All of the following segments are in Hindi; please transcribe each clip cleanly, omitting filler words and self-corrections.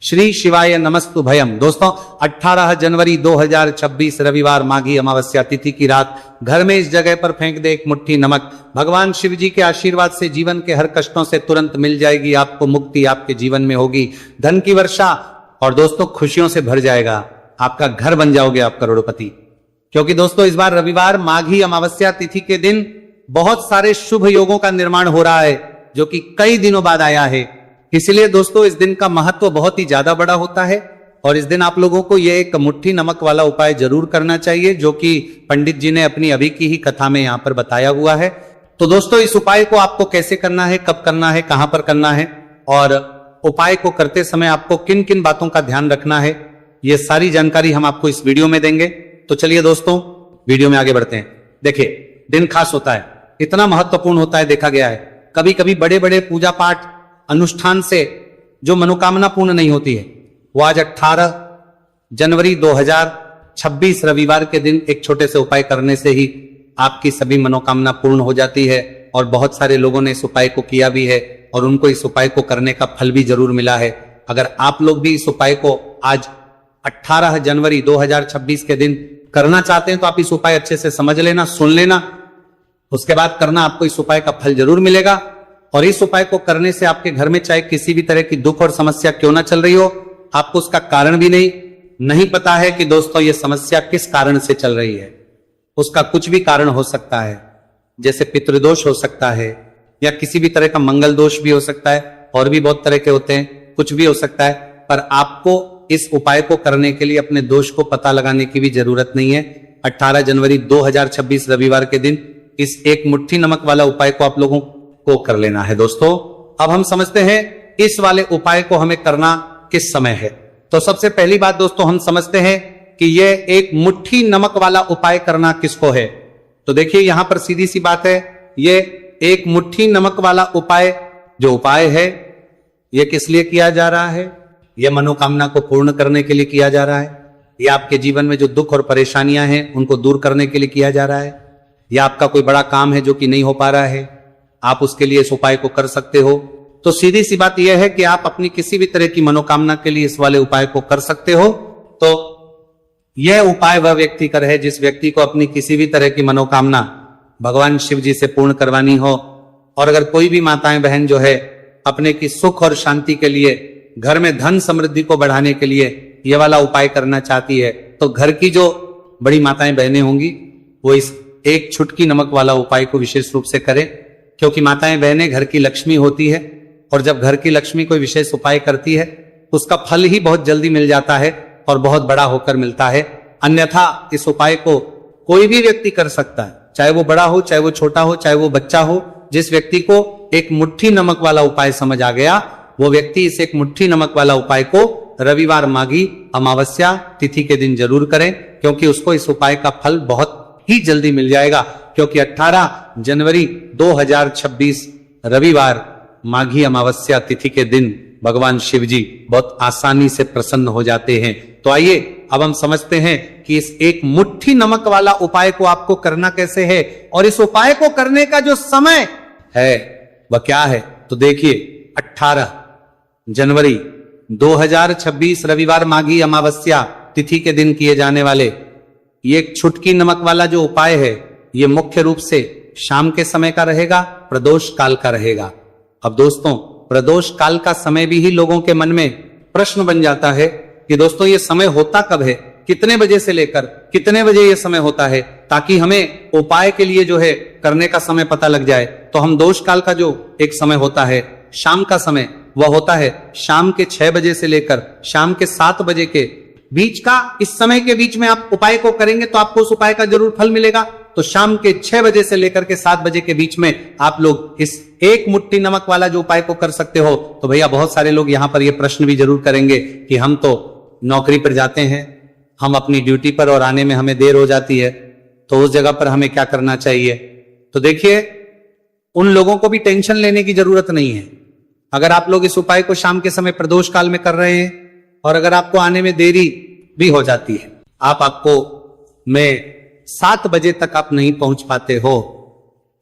श्री शिवाय नमस्तु भयम। दोस्तों 18 जनवरी 2026 रविवार माघी अमावस्या तिथि की रात घर में इस जगह पर फेंक दे एक मुट्ठी नमक। भगवान शिव जी के आशीर्वाद से जीवन के हर कष्टों से तुरंत मिल जाएगी आपको मुक्ति, आपके जीवन में होगी धन की वर्षा और दोस्तों खुशियों से भर जाएगा, आपका घर बन जाओगे आप करोड़पति। क्योंकि दोस्तों इस बार रविवार माघी अमावस्या तिथि के दिन बहुत सारे शुभ योगों का निर्माण हो रहा है जो कि कई दिनों बाद आया है। इसलिए दोस्तों इस दिन का महत्व बहुत ही ज्यादा बड़ा होता है और इस दिन आप लोगों को यह एक मुट्ठी नमक वाला उपाय जरूर करना चाहिए जो कि पंडित जी ने अपनी अभी की ही कथा में यहां पर बताया हुआ है। तो दोस्तों इस उपाय को आपको कैसे करना है, कब करना है, कहां पर करना है और उपाय को करते समय आपको किन किन बातों का ध्यान रखना है, ये सारी जानकारी हम आपको इस वीडियो में देंगे। तो चलिए दोस्तों वीडियो में आगे बढ़ते हैं। देखिए दिन खास होता है, इतना महत्वपूर्ण होता है, देखा गया है कभी कभी बड़े बड़े पूजा पाठ अनुष्ठान से जो मनोकामना पूर्ण नहीं होती है वो आज 18 जनवरी 2026 रविवार के दिन एक छोटे से उपाय करने से ही आपकी सभी मनोकामना पूर्ण हो जाती है। और बहुत सारे लोगों ने इस उपाय को किया भी है और उनको इस उपाय को करने का फल भी जरूर मिला है। अगर आप लोग भी इस उपाय को आज 18 जनवरी 2026 के दिन करना चाहते हैं तो आप इस उपाय अच्छे से समझ लेना, सुन लेना, उसके बाद करना, आपको इस उपाय का फल जरूर मिलेगा। और इस उपाय को करने से आपके घर में चाहे किसी भी तरह की दुख और समस्या क्यों ना चल रही हो, आपको उसका कारण भी नहीं पता है कि दोस्तों ये समस्या किस कारण से चल रही है। उसका कुछ भी कारण हो सकता है, जैसे पितृदोष हो सकता है या किसी भी तरह का मंगल दोष भी हो सकता है, और भी बहुत तरह के होते हैं, कुछ भी हो सकता है। पर आपको इस उपाय को करने के लिए अपने दोष को पता लगाने की भी जरूरत नहीं है। 18 जनवरी 2026 रविवार के दिन इस एक मुट्ठी नमक वाला उपाय को आप लोगों को कर लेना है। दोस्तों अब हम समझते हैं इस वाले उपाय को हमें करना किस समय है। तो सबसे पहली बात दोस्तों हम समझते हैं कि यह एक मुट्ठी नमक वाला उपाय करना किसको है। तो देखिए यहां पर सीधी सी बात है, यह एक मुट्ठी नमक वाला उपाय जो उपाय है यह किस लिए किया जा रहा है, यह मनोकामना को पूर्ण करने के लिए किया जा रहा है, यह आपके जीवन में जो दुख और परेशानियां हैं उनको दूर करने के लिए किया जा रहा है, या आपका कोई बड़ा काम है जो कि नहीं हो पा रहा है, आप उसके लिए इस उपाय को कर सकते हो। तो सीधी सी बात यह है कि आप अपनी किसी भी तरह की मनोकामना के लिए इस वाले उपाय को कर सकते हो। तो यह उपाय वह व्यक्ति कर है जिस व्यक्ति को अपनी किसी भी तरह की मनोकामना भगवान शिव जी से पूर्ण करवानी हो। और अगर कोई भी माताएं बहन जो है अपने की सुख और शांति के लिए, घर में धन समृद्धि को बढ़ाने के लिए यह वाला उपाय करना चाहती है, तो घर की जो बड़ी माताएं बहनें होंगी वो इस एक छुटकी नमक वाला उपाय को विशेष रूप से करें। क्योंकि माताएं बहनें घर की लक्ष्मी होती है और जब घर की लक्ष्मी कोई विशेष उपाय करती है तो उसका फल ही बहुत जल्दी मिल जाता है और बहुत बड़ा होकर मिलता है। अन्यथा इस उपाय को कोई भी व्यक्ति कर सकता है, चाहे वो बड़ा हो, चाहे वो छोटा हो, चाहे वो बच्चा हो। जिस व्यक्ति को एक मुट्ठी नमक वाला उपाय समझ आ गया वो व्यक्ति इस एक मुट्ठी नमक वाला उपाय को रविवार माघी अमावस्या तिथि के दिन जरूर करें, क्योंकि उसको इस उपाय का फल बहुत ही जल्दी मिल जाएगा। क्योंकि 18 जनवरी 2026 रविवार माघी अमावस्या तिथि के दिन भगवान शिव जी बहुत आसानी से प्रसन्न हो जाते हैं। तो आइए अब हम समझते हैं कि इस एक मुट्ठी नमक वाला उपाय को आपको करना कैसे है और इस उपाय को करने का जो समय है वह क्या है। तो देखिए 18 जनवरी 2026 रविवार माघी अमावस्या तिथि के दिन किए जाने वाले ये एक छुटकी नमक वाला जो उपाय है ये मुख्य रूप से शाम के समय का रहेगा, प्रदोष काल का रहेगा। अब दोस्तों प्रदोष काल का समय भी ही लोगों के मन में प्रश्न बन जाता है कि दोस्तों ये समय होता कब है, कितने बजे से लेकर कितने बजे ये समय होता है, ताकि हमें उपाय के लिए जो है करने का समय पता लग जाए। तो हम दोष काल का जो एक समय होता है, शाम का समय, वह होता है शाम के 6 बजे से लेकर शाम के 7 बजे के बीच का। इस समय के बीच में आप उपाय को करेंगे तो आपको उस उपाय का जरूर फल मिलेगा। तो शाम के 6 बजे से लेकर के 7 बजे के बीच में आप लोग इस एक मुट्ठी नमक वाला जो उपाय को कर सकते हो। तो भैया बहुत सारे लोग यहां पर ये प्रश्न भी जरूर करेंगे कि हम तो नौकरी पर जाते हैं, हम अपनी ड्यूटी पर और आने में हमें देर हो जाती है, तो उस जगह पर हमें क्या करना चाहिए। तो देखिए उन लोगों को भी टेंशन लेने की जरूरत नहीं है। अगर आप लोग इस उपाय को शाम के समय प्रदोष काल में कर रहे हैं और अगर आपको आने में देरी भी हो जाती है, आपको मैं 7 बजे तक आप नहीं पहुंच पाते हो,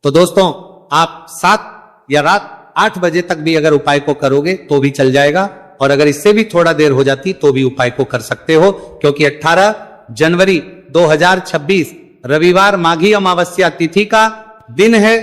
तो दोस्तों आप 7 या रात 8 बजे तक भी अगर उपाय को करोगे तो भी चल जाएगा। और अगर इससे भी थोड़ा देर हो जाती तो भी उपाय को कर सकते हो, क्योंकि 18 जनवरी 2026 रविवार माघी अमावस्या तिथि का दिन है।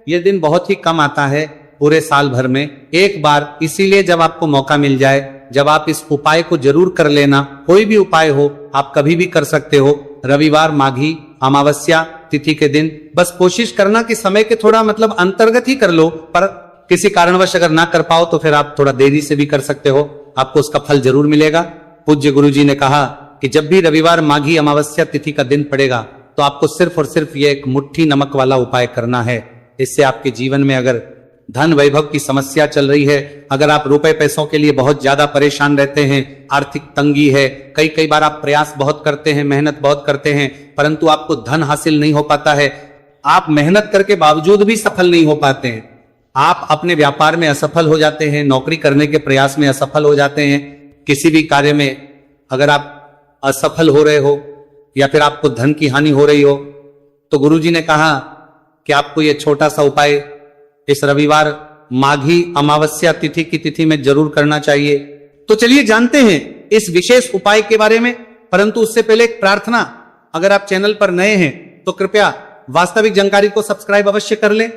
यह दिन बहुत ही कम आता है पूरे साल भर में एक बार, इसीलिए जब आपको मौका मिल जाए, जब आप इस उपाय को जरूर कर लेना। कोई भी उपाय हो आप कभी भी कर सकते हो, रविवार माघी अमावस्या तिथि के दिन। बस कोशिश करना कि समय के थोड़ा मतलब अंतर्गत ही कर लो, पर किसी कारणवश अगर ना कर पाओ तो फिर आप थोड़ा देरी से भी कर सकते हो, आपको उसका फल जरूर मिलेगा। पूज्य गुरुजी ने कहा कि जब भी रविवार माघी अमावस्या तिथि का दिन पड़ेगा तो आपको सिर्फ और सिर्फ ये एक मुट्ठी नमक वाला उपाय करना है। इससे आपके जीवन में अगर धन वैभव की समस्या चल रही है, अगर आप रुपए पैसों के लिए बहुत ज्यादा परेशान रहते हैं, आर्थिक तंगी है, कई बार आप प्रयास बहुत करते हैं, मेहनत बहुत करते हैं, परंतु आपको धन हासिल नहीं हो पाता है, आप मेहनत करके बावजूद भी सफल नहीं हो पाते हैं, आप अपने व्यापार में असफल हो जाते हैं, नौकरी करने के प्रयास में असफल हो जाते हैं, किसी भी कार्य में अगर आप असफल हो रहे हो या फिर आपको धन की हानि हो रही हो, तो गुरुजी ने कहा कि आपको यह छोटा सा उपाय इस रविवार माघी अमावस्या तिथि की तिथि में जरूर करना चाहिए। तो चलिए जानते हैं इस विशेष उपाय के बारे में, परंतु उससे पहले एक प्रार्थना, अगर आप चैनल पर नए हैं तो कृपया वास्तविक जानकारी को सब्सक्राइब अवश्य कर लें।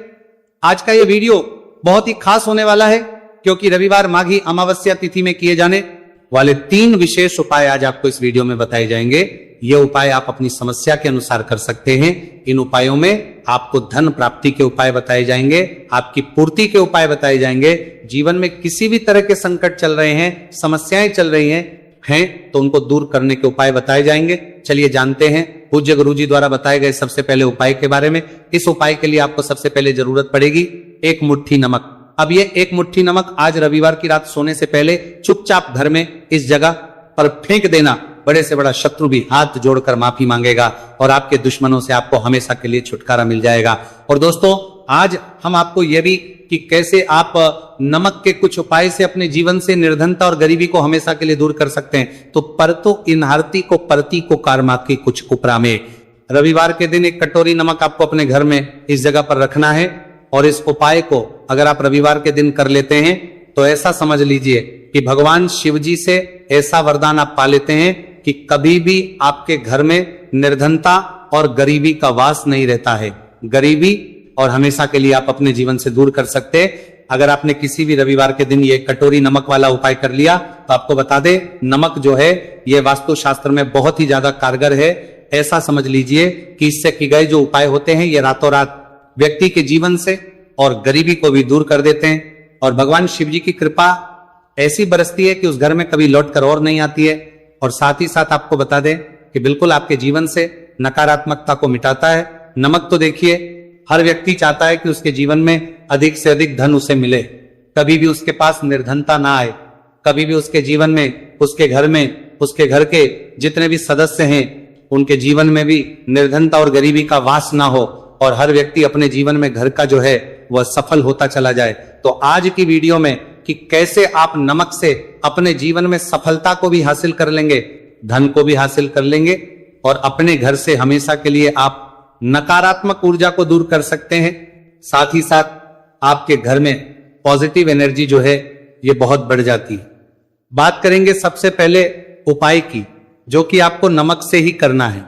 आज का यह वीडियो बहुत ही खास होने वाला है, क्योंकि रविवार माघी अमावस्या तिथि में किए जाने वाले 3 विशेष उपाय आज आपको इस वीडियो में बताए जाएंगे। ये उपाय आप अपनी समस्या के अनुसार कर सकते हैं। इन उपायों में आपको धन प्राप्ति के उपाय बताए जाएंगे, आपकी पूर्ति के उपाय बताए जाएंगे। जीवन में किसी भी तरह के संकट चल रहे हैं, समस्याएं चल रही हैं तो उनको दूर करने के उपाय बताए जाएंगे। चलिए जानते हैं पूज्य गुरुजी द्वारा बताए गए सबसे पहले उपाय के बारे में। इस उपाय के लिए आपको सबसे पहले जरूरत पड़ेगी 1 मुट्ठी नमक। अब ये 1 मुट्ठी नमक आज रविवार की रात सोने से पहले चुपचाप घर में इस जगह पर फेंक देना। बड़े से बड़ा शत्रु भी हाथ जोड़कर माफी मांगेगा और आपके दुश्मनों से आपको हमेशा के लिए छुटकारा मिल जाएगा। और दोस्तों आज हम आपको यह भी कि कैसे आप नमक के कुछ उपाय से अपने जीवन से निर्धनता और गरीबी को हमेशा के लिए दूर कर सकते हैं। तो परतो इनहारती को परती को कारमा की कुछ कुपरा में, रविवार के दिन 1 कटोरी नमक आपको अपने घर में इस जगह पर रखना है। और इस उपाय को अगर आप रविवार के दिन कर लेते हैं तो ऐसा समझ लीजिए कि भगवान शिव जी से ऐसा वरदान आप पा लेते हैं कि कभी भी आपके घर में निर्धनता और गरीबी का वास नहीं रहता है। गरीबी और हमेशा के लिए आप अपने जीवन से दूर कर सकते हैं। अगर आपने किसी भी रविवार के दिन ये कटोरी नमक वाला उपाय कर लिया तो आपको बता दे, नमक जो है ये वास्तु शास्त्र में बहुत ही ज्यादा कारगर है। ऐसा समझ लीजिए कि इससे किए गए जो उपाय होते हैं ये रातों रात व्यक्ति के जीवन से और गरीबी को भी दूर कर देते हैं। और भगवान शिव जी की कृपा ऐसी बरसती है कि उस घर में कभी लौट कर और नहीं आती है। और साथ ही साथ आपको बता दें कि बिल्कुल आपके जीवन से नकारात्मकता को मिटाता है। नमक तो देखिए हर व्यक्ति चाहता है कि उसके जीवन में अधिक से अधिक धन उसे मिले, कभी भी उसके पास निर्धनता ना आए, कभी भी उसके जीवन में, उसके घर में, उसके घर के जितने भी सदस्य हैं उनके जीवन में भी निर्धनता और गरीबी का वास ना हो और हर व्यक्ति अपने जीवन में घर का जो है वह सफल होता चला जाए। तो आज की वीडियो में कि कैसे आप नमक से अपने जीवन में सफलता को भी हासिल कर लेंगे, धन को भी हासिल कर लेंगे और अपने घर से हमेशा के लिए आप नकारात्मक ऊर्जा को दूर कर सकते हैं। साथ ही साथ आपके घर में पॉजिटिव एनर्जी जो है ये बहुत बढ़ जाती है। बात करेंगे सबसे पहले उपाय की, जो कि आपको नमक से ही करना है।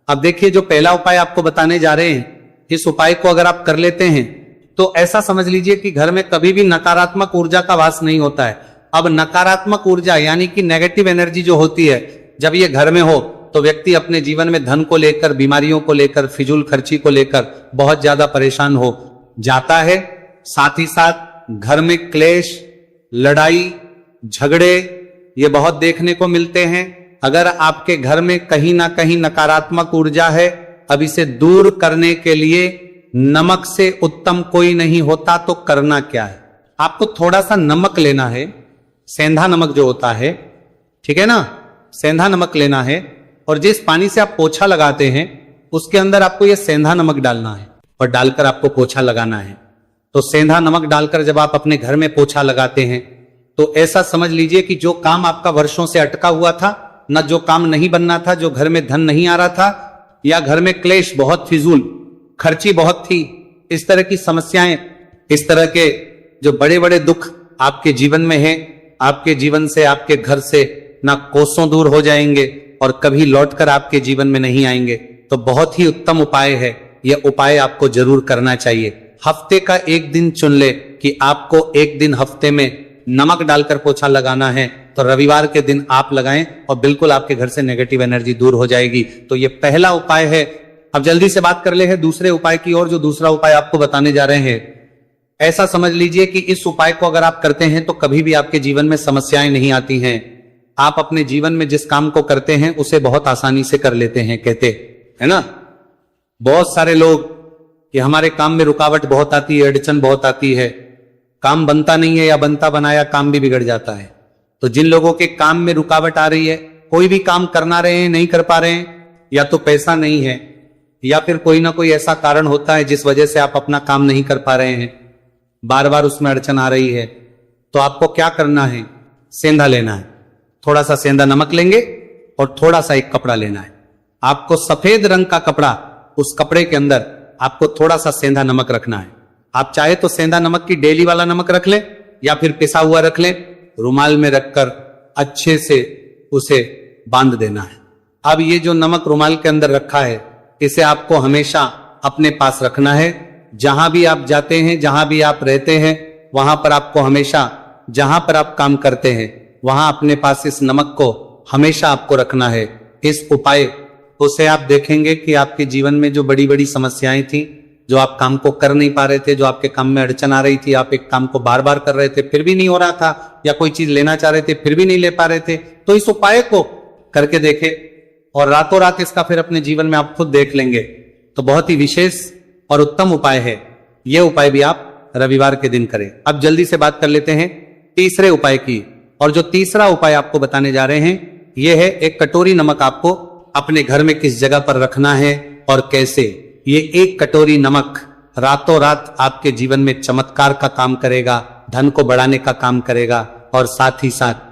अब देखिए जो पहला उपाय आपको बताने जा रहे हैं, इस उपाय को अगर आप कर लेते हैं तो ऐसा समझ लीजिए कि घर में कभी भी नकारात्मक ऊर्जा का वास नहीं होता है। अब नकारात्मक ऊर्जा यानी कि नेगेटिव एनर्जी जो होती है, जब ये घर में हो तो व्यक्ति अपने जीवन में धन को लेकर, बीमारियों को लेकर, फिजूल खर्ची को लेकर बहुत ज्यादा परेशान हो जाता है। साथ ही साथ घर में क्लेश, लड़ाई, झगड़े ये बहुत देखने को मिलते हैं। अगर आपके घर में कहीं ना कहीं नकारात्मक ऊर्जा है, अब इसे दूर करने के लिए नमक से उत्तम कोई नहीं होता। तो करना क्या है, आपको थोड़ा सा नमक लेना है, सेंधा नमक जो होता है, ठीक है ना, सेंधा नमक लेना है और जिस पानी से आप पोछा लगाते हैं उसके अंदर आपको यह सेंधा नमक डालना है और डालकर आपको पोछा लगाना है। तो सेंधा नमक डालकर जब आप अपने घर में पोछा लगाते हैं तो ऐसा समझ लीजिए कि जो काम आपका वर्षों से अटका हुआ था, न जो काम नहीं बनना था, जो घर में धन नहीं आ रहा था, या घर में क्लेश बहुत, फिजूल खर्ची बहुत थी, इस तरह की समस्याएं, इस तरह के जो बड़े बड़े दुख आपके जीवन में हैं, आपके जीवन से, आपके घर से ना कोसों दूर हो जाएंगे और कभी लौटकर आपके जीवन में नहीं आएंगे। तो बहुत ही उत्तम उपाय है, यह उपाय आपको जरूर करना चाहिए। हफ्ते का एक दिन चुन ले कि आपको एक दिन हफ्ते में नमक डालकर पोछा लगाना है, तो रविवार के दिन आप लगाएं और बिल्कुल आपके घर से नेगेटिव एनर्जी दूर हो जाएगी। तो ये पहला उपाय है। अब जल्दी से बात कर ले है दूसरे उपाय की और। जो दूसरा उपाय आपको बताने जा रहे हैं, ऐसा समझ लीजिए कि इस उपाय को अगर आप करते हैं तो कभी भी आपके जीवन में समस्याएं नहीं आती हैं। आप अपने जीवन में जिस काम को करते हैं उसे बहुत आसानी से कर लेते हैं, कहते है ना। बहुत सारे लोग कि हमारे काम में रुकावट बहुत आती है, अड़चन बहुत आती है, काम बनता नहीं है या बनता बनाया काम भी बिगड़ जाता है। तो जिन लोगों के काम में रुकावट आ रही है, कोई भी काम करना रहे हैं नहीं कर पा रहे हैं, या तो पैसा नहीं है या फिर कोई ना कोई ऐसा कारण होता है जिस वजह से आप अपना काम नहीं कर पा रहे हैं, बार बार उसमें अड़चन आ रही है, तो आपको क्या करना है, सेंधा लेना है। थोड़ा सा सेंधा नमक लेंगे और थोड़ा सा एक कपड़ा लेना है। आपको सफेद रंग का कपड़ा, उस कपड़े के अंदर आपको थोड़ा सा सेंधा नमक रखना है। आप चाहे तो सेंधा नमक की डेली वाला नमक रख ले या फिर पिसा हुआ रख ले, रुमाल में रखकर अच्छे से उसे बांध देना है। अब ये जो नमक रुमाल के अंदर रखा है, इसे आपको हमेशा अपने पास रखना है। जहां भी आप जाते हैं, जहां भी आप रहते हैं, वहां पर आपको हमेशा, जहां पर आप काम करते हैं वहां अपने पास इस नमक को हमेशा आपको रखना है। इस उपाय उसे आप देखेंगे कि आपके जीवन में जो बड़ी बड़ी समस्याएं थी, जो आप काम को कर नहीं पा रहे थे, जो आपके काम में अड़चन आ रही थी, आप एक काम को बार बार कर रहे थे फिर भी नहीं हो रहा था, या कोई चीज लेना चाह रहे थे फिर भी नहीं ले पा रहे थे, तो इस उपाय को करके देखे और रातों रात इसका फिर अपने जीवन में आप खुद देख लेंगे। तो बहुत ही विशेष और उत्तम उपाय है। यह उपाय भी आप रविवार के दिन करें। अब जल्दी से बात कर लेते हैं तीसरे उपाय की। और जो तीसरा उपाय आपको बताने जा रहे हैं, यह है एक कटोरी नमक आपको अपने घर में किस जगह पर रखना है और कैसे। ये एक कटोरी नमक रातों रात आपके जीवन में चमत्कार का काम करेगा, धन को बढ़ाने का काम करेगा और साथ ही साथ